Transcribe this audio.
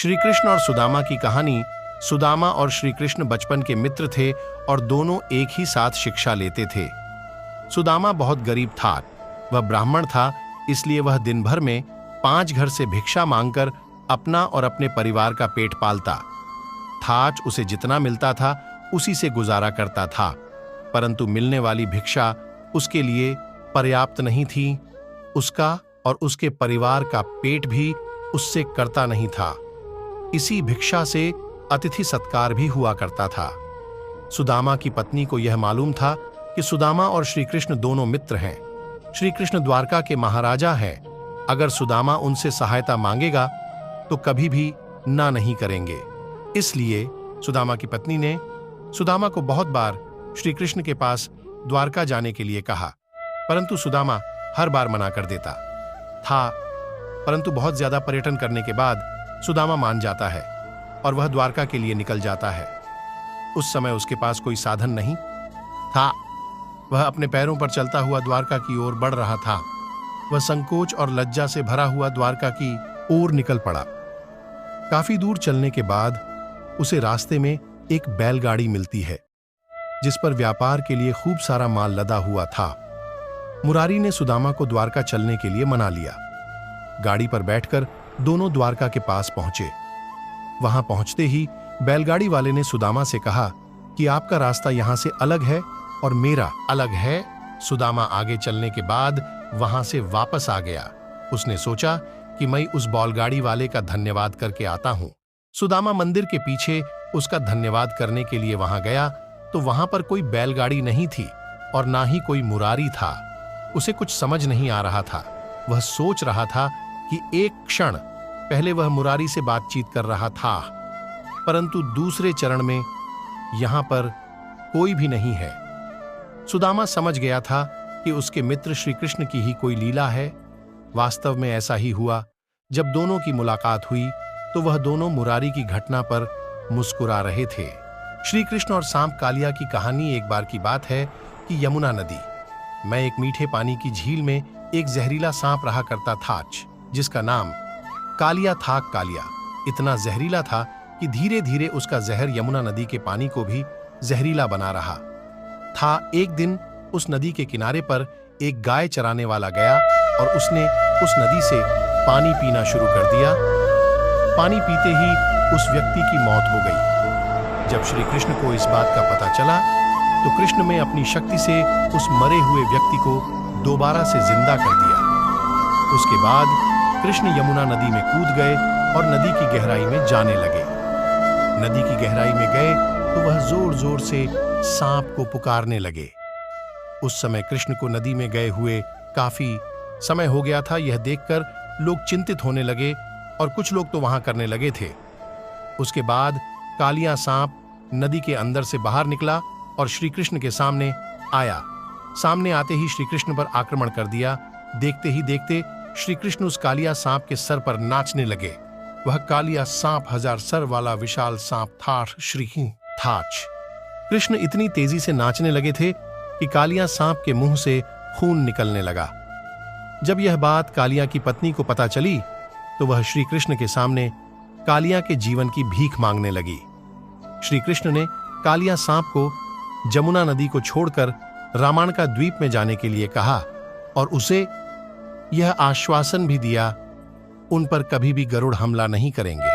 श्री कृष्ण और सुदामा की कहानी। सुदामा और श्री कृष्ण बचपन के मित्र थे और दोनों एक ही साथ शिक्षा लेते थे। सुदामा बहुत गरीब था। वह ब्राह्मण था, इसलिए वह दिन भर में 5 घर से भिक्षा मांगकर अपना और अपने परिवार का पेट पालता था। उसे जितना मिलता था उसी से गुजारा करता था, परंतु मिलने वाली भिक्षा उसके लिए पर्याप्त नहीं थी। उसका और उसके परिवार का पेट भी उससे करता नहीं था। इसी भिक्षा से अतिथि सत्कार भी हुआ करता था। सुदामा की पत्नी को यह मालूम था कि सुदामा और श्री कृष्ण दोनों मित्र हैं। श्री कृष्ण द्वारका के महाराजा हैं। अगर सुदामा उनसे सहायता मांगेगा तो कभी भी ना नहीं करेंगे। इसलिए सुदामा की पत्नी ने सुदामा को बहुत बार श्री कृष्ण के पास द्वारका जाने के लिए कहा, परंतु सुदामा हर बार मना कर देता था। परंतु बहुत ज्यादा पर्यटन करने के बाद सुदामा मान जाता है और वह द्वारका के लिए निकल जाता है। उस समय उसके पास कोई साधन नहीं था। वह अपने पैरों पर चलता हुआ द्वारका की ओर बढ़ रहा था। वह संकोच और लज्जा से भरा हुआ द्वारका की ओर निकल पड़ा। काफी दूर चलने के बाद उसे रास्ते में एक बैलगाड़ी मिलती है, जिस पर व्यापार के लिए खूब सारा माल लदा हुआ था। मुरारी ने सुदामा को द्वारका चलने के लिए मना लिया। गाड़ी पर बैठकर दोनों द्वारका के पास पहुंचे। वहां पहुंचते ही बैलगाड़ी वाले ने सुदामा से कहा कि आपका रास्ता यहां से अलग है और मेरा अलग है। सुदामा आगे चलने के बाद वहां से वापस आ गया। उसने सोचा कि मैं उस बैलगाड़ी वाले का धन्यवाद करके आता हूं। सुदामा मंदिर के पीछे उसका धन्यवाद करने के लिए वहां गया तो वहां पर कोई बैलगाड़ी नहीं थी और ना ही कोई मुरारी था। उसे कुछ समझ नहीं आ रहा था। वह सोच रहा था कि एक क्षण पहले वह मुरारी से बातचीत कर रहा था, परंतु दूसरे चरण में यहां पर कोई भी नहीं है। सुदामा समझ गया था कि उसके मित्र श्री कृष्ण की ही कोई लीला है। वास्तव में ऐसा ही हुआ। जब दोनों की मुलाकात हुई तो वह दोनों मुरारी की घटना पर मुस्कुरा रहे थे। श्री कृष्ण और सांप कालिया की कहानी। एक बार की बात है कि यमुना नदी में एक मीठे पानी की झील में एक जहरीला सांप रहा करता था, जिसका नाम कालिया था। कालिया इतना जहरीला था कि धीरे धीरे उसका जहर यमुना नदी के पानी को भी जहरीला बना रहा था। एक दिन उस नदी के किनारे पर एक गाय चराने वाला गया और उसने उस नदी से पानी पीना शुरू कर दिया। पानी पीते ही उस व्यक्ति की मौत हो गई। जब श्री कृष्ण को इस बात का पता चला तो कृष्ण ने अपनी शक्ति से उस मरे हुए व्यक्ति को दोबारा से जिंदा कर दिया। उसके बाद कृष्ण यमुना नदी में कूद गए और नदी की गहराई में जाने लगे। नदी की गहराई में गए तो वह जोर जोर से सांप को पुकारने लगे। उस समय कृष्ण को नदी में गए हुए काफी समय हो गया था। यह देखकर लोग चिंतित होने लगे और कुछ लोग तो वहां करने लगे थे। उसके बाद कालिया सांप नदी के अंदर से बाहर निकला और श्री कृष्ण के सामने आया। सामने आते ही श्री कृष्ण पर आक्रमण कर दिया। देखते ही देखते श्री कृष्ण उस कालिया सांप के सर पर नाचने लगे। वह कालिया सांप 1000 सर वाला विशाल सांप था। श्री थाच कृष्ण इतनी तेजी से नाचने लगे थे कि कालिया सांप के मुंह से खून निकलने लगा। जब यह बात कालिया की पत्नी को पता चली तो वह श्री कृष्ण के सामने कालिया के जीवन की भीख मांगने लगी। श्री कृष्ण ने कालिया सांप को जमुना नदी को छोड़कर रामायणका द्वीप में जाने के लिए कहा और उसे यह आश्वासन भी दिया उन पर कभी भी गरुड़ हमला नहीं करेंगे।